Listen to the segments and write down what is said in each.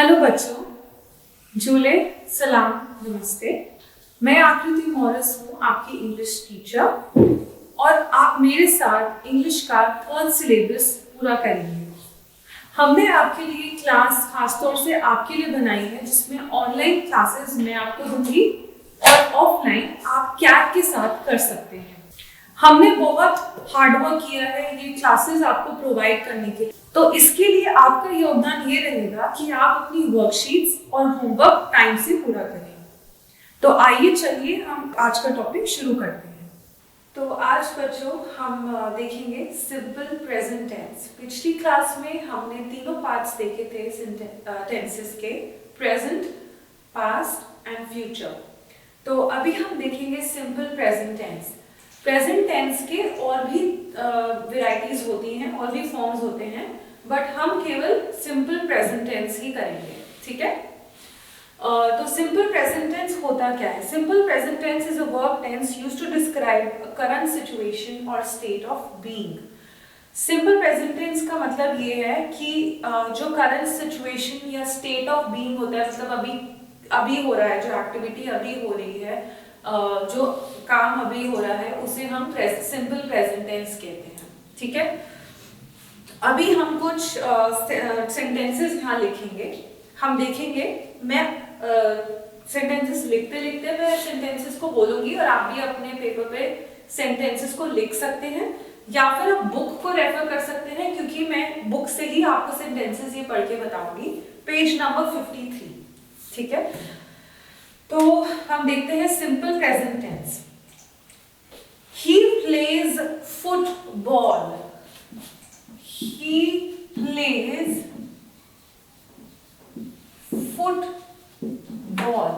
Hello बच्चों, झूले सलाम नमस्ते। मैं आकृति मॉरिस हूँ, आपकी इंग्लिश टीचर, और आप मेरे साथ इंग्लिश का 3rd सिलेबस पूरा करेंगे। हमने आपके लिए क्लास खासतौर से आपके लिए बनाई है, जिसमें ऑनलाइन क्लासेस मैं आपको दूंगी और ऑफलाइन आप कैट के साथ कर सकते हैं। हमने बहुत हार्डवर्क किया है ये क्लासेस आपको प्रोवाइड करने के लिए, तो इसके लिए आपका योगदान ये रहेगा कि आप अपनी वर्कशीट्स और होमवर्क टाइम से पूरा करें। तो आइए चलिए हम आज का टॉपिक शुरू करते हैं। तो आज बच्चों हम देखेंगे सिंपल प्रेजेंट टेंस। पिछली क्लास में हमने तीनों पार्ट्स देखे थे टेंसेस के, प्रेजेंट, पास्ट एंड फ्यूचर। तो अभी हम देखेंगे simple present tense. Present tense के और भी वेराइटीज होती हैं और भी फॉर्म्स होते हैं, बट हम केवल सिंपल प्रेजेंट टेंस ही करेंगे, ठीक है। तो सिंपल प्रेजेंट टेंस होता क्या है? Simple present tense is a verb tense used to describe a current situation और state of being. Simple present tense का मतलब ये है कि जो करंट सिचुएशन या स्टेट ऑफ बीइंग होता है, मतलब अभी हो रहा है, जो एक्टिविटी अभी हो रही है, जो काम अभी हो रहा है, उसे हम सिंपल प्रेजेंट टेंस कहते हैं, ठीक है। अभी हम कुछ सेंटेंसेस यहाँ लिखेंगे, हम देखेंगे। मैं सेंटेंसेस लिखते लिखते मैं सेंटेंसेस को बोलूंगी और आप भी अपने पेपर पे सेंटेंसेस को लिख सकते हैं, या फिर आप बुक को रेफर कर सकते हैं, क्योंकि मैं बुक से ही आपको सेंटेंसेस ये पढ़ के बताऊंगी। पेज नंबर 53, ठीक है। तो हम देखते हैं simple present tense. He plays football. He plays football.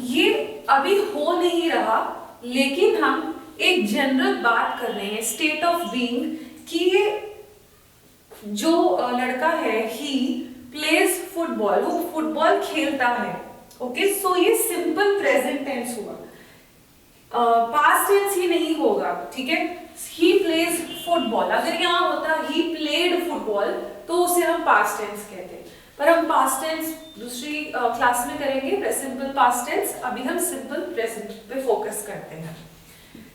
ये अभी हो नहीं रहा, लेकिन हम एक जनरल बात कर रहे हैं, स्टेट ऑफ बीइंग, कि ये जो लड़का है, ही प्लेज फुटबॉल, वो फुटबॉल खेलता है। ओके, सो ये सिंपल प्रेजेंट टेंस हुआ, पास्ट टेंस ही नहीं होगा, ठीक है। ही प्लेज फुटबॉल, अगर यहाँ होता ही प्लेड फुटबॉल तो उसे हम पास्ट टेंस कहते, पर हम पास्ट टेंस दूसरी क्लास में करेंगे, सिंपल पास्ट टेंस। अभी हम सिंपल प्रेजेंट पे फोकस करते हैं।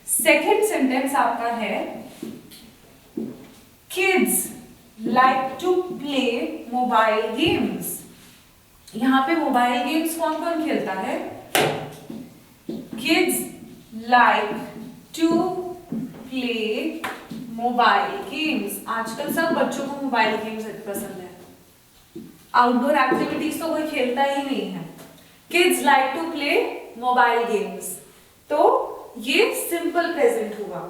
सेकेंड सेंटेंस आपका है, kids like to play mobile games. यहाँ पे मोबाइल गेम्स कौन कौन खेलता है? Kids like to play mobile games. आजकल सब बच्चों को मोबाइल गेम्स पसंद है, आउटडोर एक्टिविटीज तो कोई खेलता ही नहीं है। Kids like to play mobile games, तो ये सिंपल प्रेजेंट हुआ,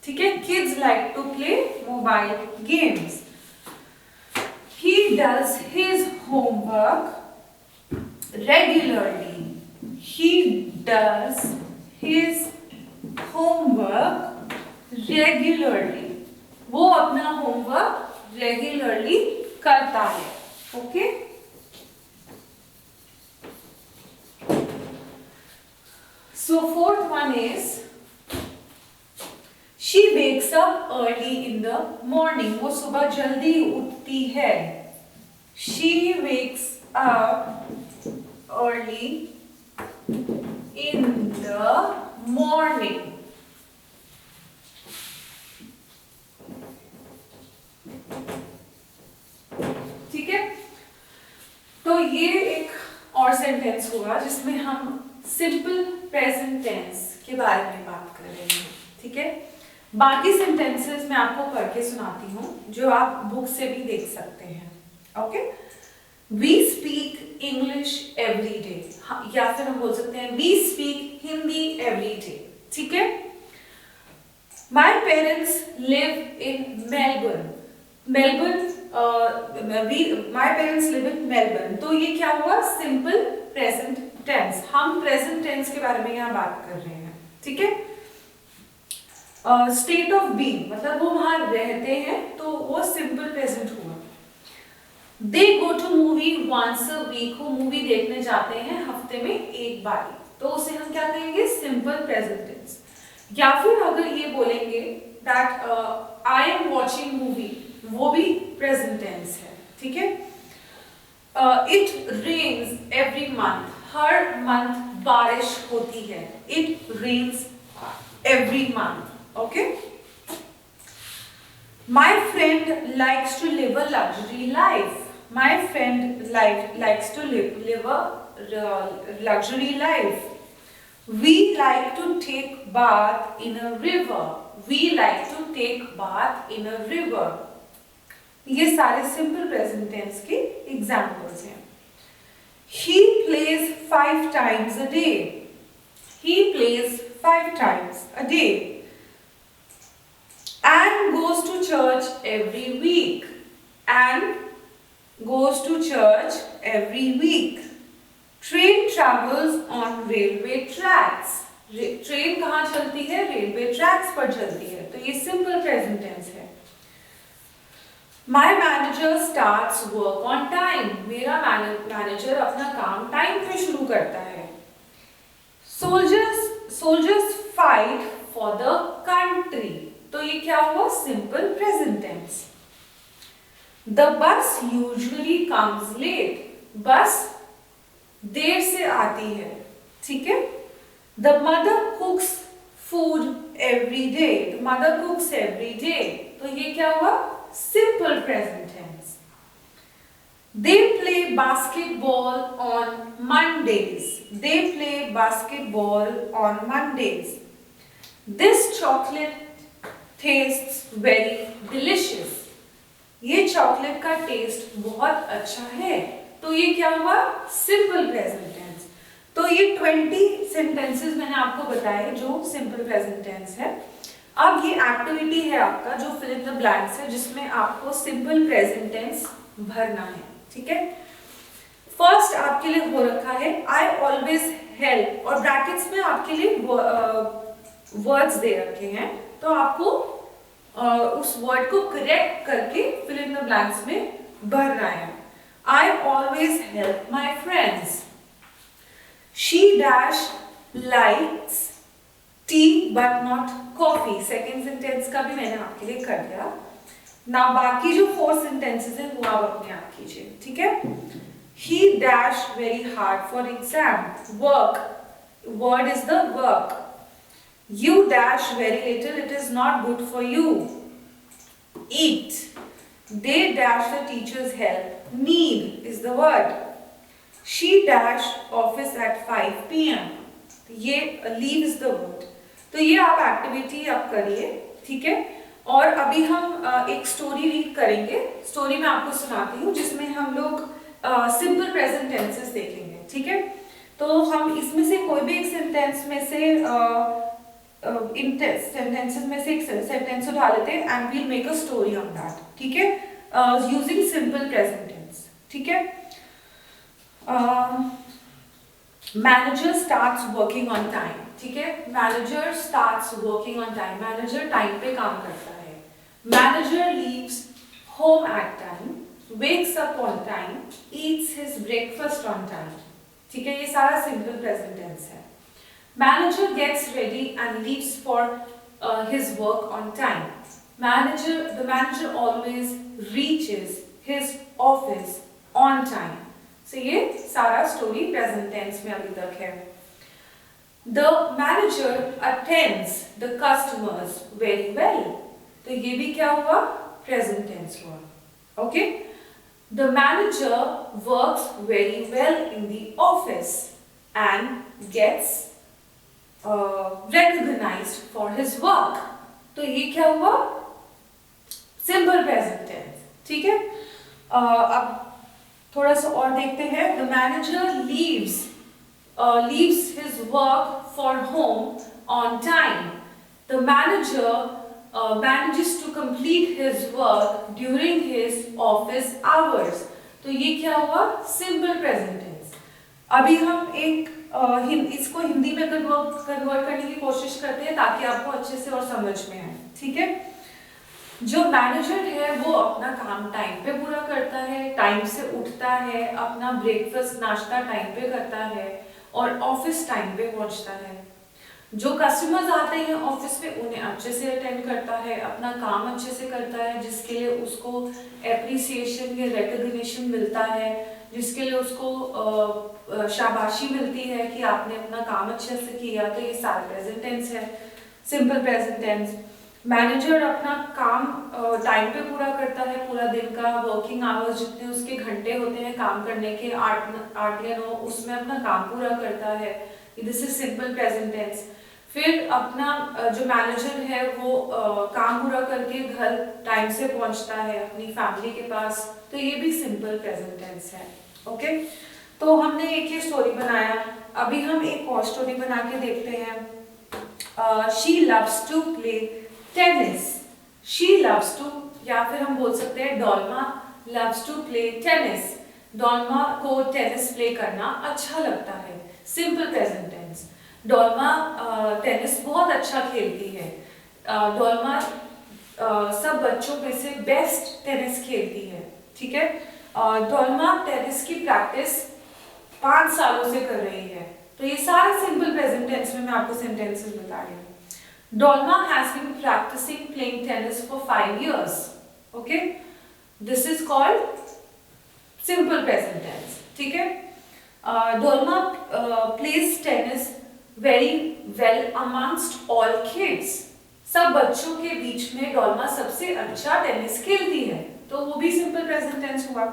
ठीक है। Kids like to play mobile games. He does his homework regularly. He does his homework regularly. वो अपना होमवर्क रेगुलरली करता है, okay. So fourth one is, she wakes up early in the morning. वो सुबह जल्दी उठती है। She wakes up early in the morning. ठीक है, तो ये एक और सेंटेंस हुआ जिसमें हम सिंपल प्रेजेंट टेंस के बारे में बात कर रहे हैं, ठीक है। बाकी सेंटेंसेस मैं आपको पढ़ के सुनाती हूँ, जो आप बुक से भी देख सकते हैं, okay. We speak English every day, या फिर हम बोल सकते हैं we speak Hindi every day, ठीक है। My parents live in Melbourne. My parents live in Melbourne, तो ये क्या हुआ? Simple present tense. हम प्रेजेंट टेंस के बारे में यहाँ बात कर रहे हैं, ठीक है। स्टेट ऑफ बीइंग, मतलब वो वहां रहते हैं, तो वो सिंपल प्रेजेंट हुआ। They go to movie once a week, वो मूवी देखने जाते हैं हफ्ते में एक बार, तो उसे हम क्या कहेंगे? Simple present tense. या फिर अगर ये बोलेंगे that I am watching movie, वो भी प्रेजेंट टेंस है, ठीक है। इट रेन्स एवरी मंथ, हर मंथ बारिश होती है। It rains every month. Okay, my friend likes to live a luxury life. My friend likes to live a luxury life. We like to take bath in a river. We like to take bath in a river. ये सारे simple present tense के examples हैं। He plays 5 times a day. He plays 5 times a day. Anne goes to church every week. Anne goes to church every week. Train travels on railway tracks. Train कहाँ चलती है? Railway tracks पर चलती है। तो ये simple present tense है। My manager starts work on time. मेरा मैनेजर अपना काम टाइम पे शुरू करता है। Soldiers fight for the country. तो ये क्या हुआ? Simple present tense. The bus usually comes late. बस देर से आती है। ठीक है। The mother cooks food every day. The mother cooks every day. तो ये क्या हुआ? Simple present tense. They play basketball on Mondays. They play basketball on Mondays. This chocolate tastes very delicious. ये चॉकलेट का टेस्ट बहुत अच्छा है। तो ये क्या हुआ? Simple present tense. तो ये 20 सेंटेंसेस मैंने आपको बताए जो सिंपल प्रेजेंट टेंस है। अब ये एक्टिविटी है आपका जो फिल इन द ब्लैंक्स है, जिसमें आपको सिंपल प्रेजेंट टेंस भरना है। ठीक है। फर्स्ट आपके लिए हो रखा है आई ऑलवेज हेल्प, और ब्रैकेट्स में आपके लिए वर्ड्स दे रखे हैं। तो आपको उस वर्ड को करेक्ट करके फिल इन द ब्लैंक्स में भरना है। I always help my friends. She dash likes tea but not coffee. Second sentence का भी मैंने आपके लिए कर दिया ना। बाकी जो 4 सेंटेंसेस हैं वो आप अपने आप कीजिए। ठीक है। He dash very hard for exam. Work, word is the work. You dash very little, it is not good for you. Eat. They dash the teacher's help. Need is the word. She dash office at 5 p.m. ये leave is the word. तो ये आप activity आप करिए। ठीक है। और अभी हम एक स्टोरी रीड करेंगे। स्टोरी मैं आपको सुनाती हूँ जिसमें हम लोग सिंपल प्रेजेंट टेंसेस देखेंगे। ठीक है। तो हम इसमें से कोई भी एक सेंटेंस में से इन सेंटेंसेस में से एक सेंटेंस उठा लेते हैं and we'll make a story on that. ठीक है। Using simple present tense. ठीक है। Manager starts working on time. ठीक है। Manager starts working on time. Manager time पे काम करता है। Manager leaves home at time, wakes up on time, eats his breakfast on time. ठीक है। ये सारा सिंपल प्रेजेंट टेंस है। Manager gets ready and leaves for his work on time. The manager always reaches his office on time. So ये सारा story present tense में अभी तक है। The manager attends the customers very well. तो ये भी क्या हुआ? प्रेजेंट टेंस हुआ। Okay? The manager works very well in the office and gets recognized for his work. तो ये क्या हुआ? Simple present tense. ठीक है। अब थोड़ा सा और देखते हैं। The manager leaves his work for home on time. The manager manages to complete his work during his office hours. तो ये क्या हुआ? Simple present tense. अभी हम एक इसको हिंदी में कन्वर्ट करने की कोशिश करते हैं ताकि आपको अच्छे से और समझ में आए। ठीक है। जो मैनेजर है वो अपना काम टाइम पे पूरा करता है, टाइम से उठता है, अपना ब्रेकफास्ट नाश्ता टाइम पे करता है और ऑफिस टाइम पे पहुंचता है। जो कस्टमर्स आते हैं ऑफिस में उन्हें अच्छे से अटेंड करता है, अपना काम अच्छे से करता है, जिसके लिए उसको एप्रिसिएशन या रिकॉग्निशन मिलता है, जिसके लिए उसको शाबाशी मिलती है कि आपने अपना काम अच्छे से किया, तो ये सारे प्रेजेंट टेंस है, सिंपल प्रेजेंट टेंस। मैनेजर अपना काम टाइम पे पूरा करता है, पूरा दिन का वर्किंग आवर्स जितने उसके घंटे होते हैं काम करने के, 8 या 9, उसमें अपना काम पूरा करता है, this is simple present tense. फिर अपना जो मैनेजर है वो काम पूरा करके घर टाइम से पहुंचता है अपनी फैमिली के पास, तो ये भी सिंपल प्रेजेंट टेंस है। ओके, तो हमने एक ही स्टोरी बनाया, अभी हम एक और स्टोरी बना के देखते हैं। She loves to play tennis. She loves to, या फिर हम बोल सकते हैं Dolma loves to play tennis. Dolma को टेनिस प्ले करना अच्छा लगता है, simple present tense. Dolma tennis बहुत अच्छा खेलती है। डॉल्मा सब बच्चों में से बेस्ट टेनिस खेलती है, ठीक है। डॉल्मा टेनिस की प्रैक्टिस 5 सालों से कर रही है, तो ये सारे सिंपल प्रेजेंट टेंस में मैं आपको सेंटेंसेस बता रही हूँ। Dolma has been practising playing tennis for 5 years. Okay, this is called simple present tense, ठीक है। Dolma plays tennis very well amongst all kids. सब बच्चों के बीच में डॉल्मा सबसे अच्छा टेनिस खेलती है, तो वो भी सिंपल प्रेजेंट टेंस हुआ।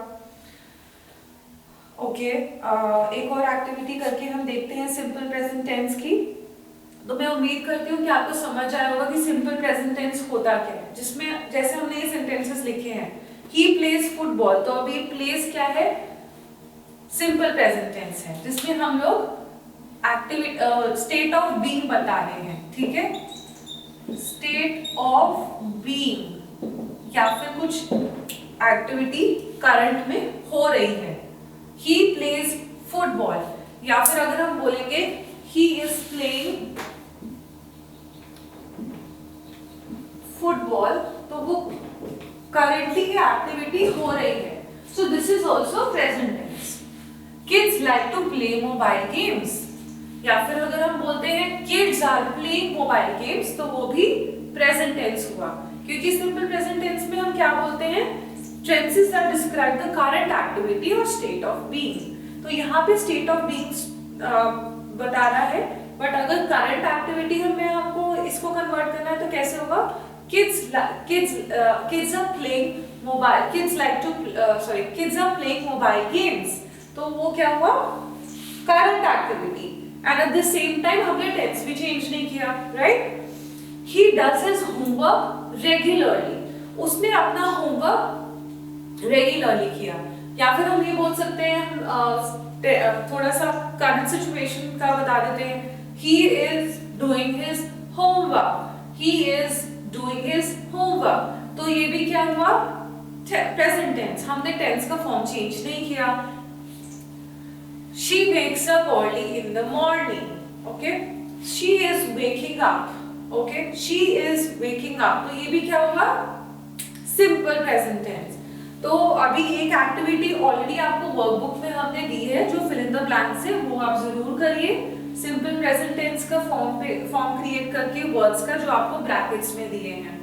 ओके, एक और एक्टिविटी करके हम देखते हैं सिंपल प्रेजेंट टेंस की। तो मैं उम्मीद करती हूँ कि आपको समझ आया होगा कि सिंपल प्रेजेंट टेंस होता क्या है, जिसमें जैसे हमने ये सेंटेंसेस लिखे हैं, ही प्लेज फुटबॉल, तो अभी प्लेज क्या है, सिंपल प्रेजेंट टेंस है, जिसमें हम लोग स्टेट ऑफ बीइंग बता रहे हैं, ठीक है। स्टेट ऑफ बीइंग या फिर कुछ एक्टिविटी करंट में हो रही है। ही प्लेज फुटबॉल, या फिर अगर हम बोलेंगे ही इज प्लेइंग फुटबॉल, तो वो करंटली एक्टिविटी हो रही है, so this is also present tense. Kids like to play mobile games, या फिर अगर हम बोलते हैं kids are playing mobile games, तो वो भी प्रेजेंट टेंस हुआ, क्योंकि सिंपल प्रेजेंट टेंस में हम क्या बोलते हैं, tenses that describe the current activity और स्टेट ऑफ बीइंग। तो यहाँ पे स्टेट ऑफ बीइंग बता रहा है, बट अगर करंट एक्टिविटी में हमको इसको कन्वर्ट करना है तो कैसे होगा, kids are playing mobile, kids are playing mobile games, तो वो क्या हुआ, current activity, and at the same time हमने टेंस भी चेंज नहीं किया, right. He does his homework regularly, उसने अपना होमवर्क रेगुलरली किया, या फिर हम ये बोल सकते हैं, थोड़ा सा करंट सिचुएशन का बता देते हैं, he is doing his homework, he is doing his homework, तो ये भी क्या हुआ, प्रेजेंट टेंस, हमने टेंस का फॉर्म चेंज नहीं किया। she wakes up early in the morning, okay, she is waking up, okay, she is waking up, तो ये भी क्या होगा, सिंपल प्रेजेंट टेंस। तो अभी एक एक्टिविटी ऑलरेडी आपको वर्कबुक में हमने दी है, जो फिल इन द ब्लैंक्स है, वो आप जरूर करिए, सिंपल प्रेजेंट टेंस का फॉर्म क्रिएट करके वर्ड्स का, जो आपको ब्रैकेट्स में दिए हैं।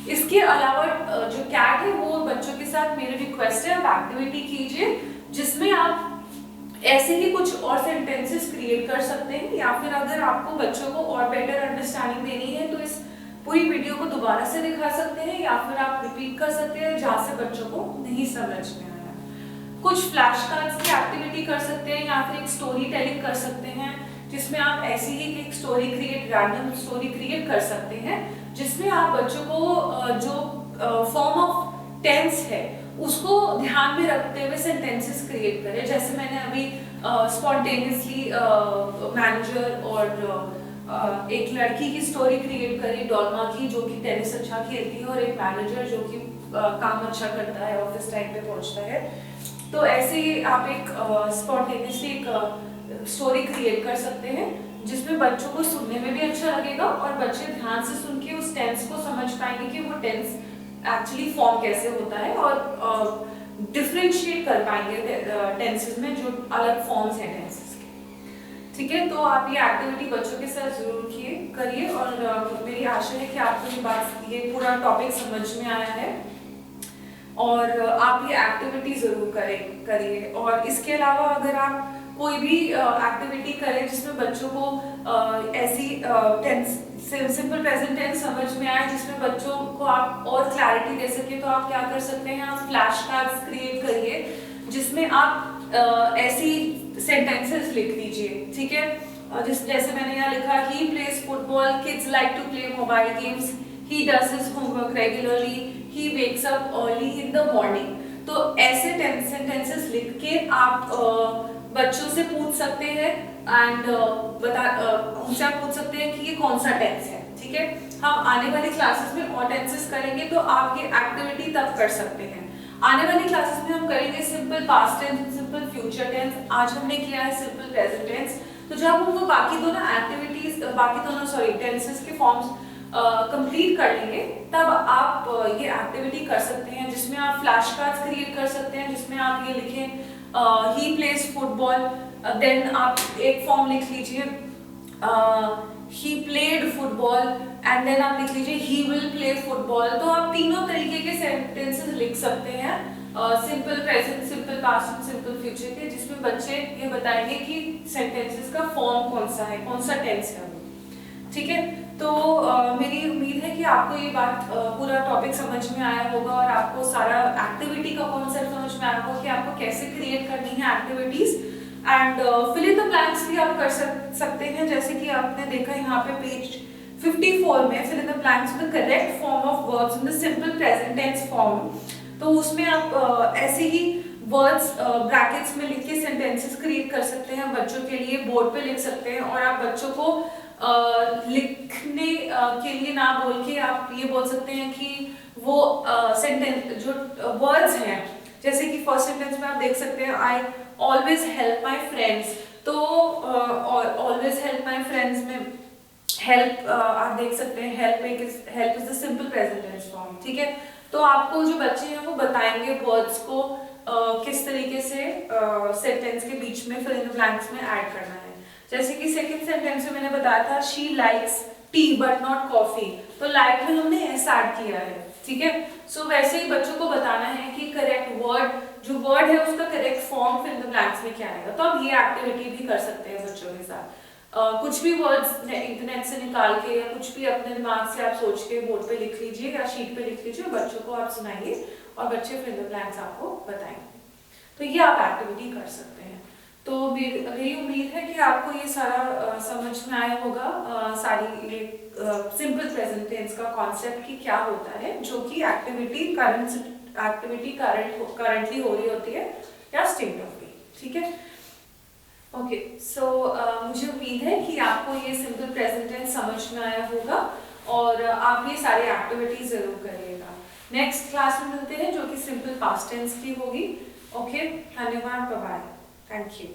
इसके अलावा जो कैट है, वो बच्चों के साथ मेरी रिक्वेस्ट है, आप एक्टिविटी कीजिए, जिसमें आप ऐसे ही कुछ और सेंटेंसेस क्रिएट कर सकते हैं, या फिर अगर आपको बच्चों को और बेटर अंडरस्टैंडिंग देनी है तो इस पूरी वीडियो को दोबारा से दिखा सकते हैं, या फिर आप रिपीट कर सकते हैं जहाँ से बच्चों को नहीं समझ में आया। कुछ फ्लैश कार्ड्स की एक्टिविटी कर सकते हैं, या फिर एक स्टोरी टेलिंग कर सकते हैं, जिसमें आप ऐसी ही एक स्टोरी रैंडम स्टोरी क्रिएट कर सकते हैं, जिसमें आप बच्चों को जो फॉर्म ऑफ टेंस है उसको ध्यान में रखते हुए सेंटेंसेस क्रिएट करें। जैसे मैंने अभी स्पॉन्टेनियसली मैनेजर और एक लड़की की स्टोरी क्रिएट करी, डॉल्मा की, जो कि टेनिस अच्छा खेलती है, और एक मैनेजर जो कि काम अच्छा करता है, ऑफिस टाइम पे पहुंचता है। तो ऐसे ही आप एक स्पॉन्टेनियसली एक स्टोरी क्रिएट कर सकते हैं, जिसमें बच्चों को सुनने में भी अच्छा लगेगा और बच्चे ध्यान से सुन के उस टेंस को समझ पाएंगे कि वो टेंस एक्चुअली फॉर्म कैसे होता है, और डिफरेंशिएट कर पाएंगे टेंसेस में जो अलग फॉर्म्स हैं टेंसेस के, ठीक है। तो आप ये एक्टिविटी बच्चों के साथ जरूर करिए, और मेरी आशा है कि आपको ये पूरा टॉपिक समझ में आया है। और आप ये एक्टिविटी ज़रूर करिए। और इसके अलावा अगर आप कोई भी एक्टिविटी करें जिसमें बच्चों को ऐसी टेंस सिंपल प्रेजेंट टेंस समझ में आए, जिसमें बच्चों को आप और क्लैरिटी दे सके, तो आप क्या कर सकते हैं, आप फ्लैश कार्ड्स क्रिएट करिए जिसमें आप ऐसी सेंटेंसेस लिख दीजिए, ठीक है। जैसे मैंने यहाँ लिखा, he plays football, kids like to play mobile games, he does his homework regularly, he wakes up early in the morning. तो ऐसे सेंटेंसेस लिख के आप बच्चों से पूछ सकते हैं एंड उनसे आप पूछ सकते हैं कि ये कौन सा टेंस है, ठीक है। हम आने वाली क्लासेस में और टेंसेस करेंगे, तो आप ये एक्टिविटी तब कर सकते हैं। आने वाली क्लासेस में हम करेंगे simple past tense, simple future tense. आज हमने किया है सिंपल प्रेजेंट टेंस। तो जब हम वो बाकी दोनों टेंसेस के फॉर्म्स कंप्लीट कर लेंगे, तब आप ये एक्टिविटी कर सकते हैं, जिसमें आप फ्लैश कार्ड्स क्रिएट कर सकते हैं, जिसमें आप ये लिखें ही प्लेज फुटबॉल, देन आप एक फॉर्म लिख लीजिए he played football, and then आप लिख लीजिए ही विल प्ले फुटबॉल। तो आप तीनों तरीके के सेंटेंसेस लिख सकते हैं, simple present, simple past, simple future के, जिसमें बच्चे ये बताएंगे कि सेंटेंसेस का फॉर्म कौन सा है, कौन सा टेंस है, ठीक है। तो मेरी उम्मीद है कि आपको ये बात पूरा टॉपिक समझ में आया होगा और आपको सारा एक्टिविटी का कॉन्सेप्ट समझ में आया होगा कि आपको कैसे क्रिएट करनी है activities. And fill in the blanks भी आप कर सकते हैं, जैसे कि आपने देखा यहाँ पे पेज 54 में fill in the blanks with correct form of verbs in the simple present tense form. तो उसमें आप ऐसे ही वर्ड्स ब्रैकेट्स में लिख के सेंटेंसेस क्रिएट कर सकते हैं, बच्चों के लिए बोर्ड पे लिख सकते हैं। और आप बच्चों को लिखने के लिए ना बोल के आप ये बोल सकते हैं कि वो सेंटेंस जो वर्ड्स हैं, जैसे कि फर्स्ट सेंटेंस में आप देख सकते हैं I always help my friends. तो ऑलवेज हेल्प माई फ्रेंड्स में हेल्प आप देख सकते हैं, help is the simple present tense form, ठीक है। तो आपको जो बच्चे हैं वो बताएंगे वर्ड्स को किस तरीके से सेंटेंस के बीच में फिल इन द ब्लैंक्स में ऐड करना है। जैसे कि सेकंड सेंटेंस में मैंने बताया था she likes T but not coffee, तो लाइक में हमने एस ऐड किया है, ठीक है। सो वैसे ही बच्चों को बताना है कि करेक्ट वर्ड, जो वर्ड है उसका correct form fill in the blanks में क्या आएगा। तो आप ये एक्टिविटी भी कर सकते हैं बच्चों के साथ। कुछ भी वर्ड्स इंटरनेट से निकाल के या कुछ भी अपने दिमाग से आप सोच के बोर्ड पे लिख लीजिए या शीट पे लिख लीजिए, बच्चों को आप सुनाइए और बच्चे फिल इन द ब्लैंक्स आपको बताएंगे। तो ये आप एक्टिविटी कर सकते हैं। तो मेरी उम्मीद है कि आपको ये सारा समझ में आया होगा, सारी ये सिंपल प्रेजेंट टेंस का कॉन्सेप्ट कि क्या होता है, जो कि एक्टिविटी करंटली हो रही होती है या स्टेट ऑफ बी, ठीक है। ओके, सो मुझे उम्मीद है कि आपको ये सिंपल प्रेजेंट टेंस समझ में आया होगा और आप ये सारी एक्टिविटीज जरूर करिएगा। नेक्स्ट क्लास में मिलते हैं जो कि सिंपल पास्ट टेंस की होगी। ओके, धन्यवाद, बाय बाय, थैंक यू।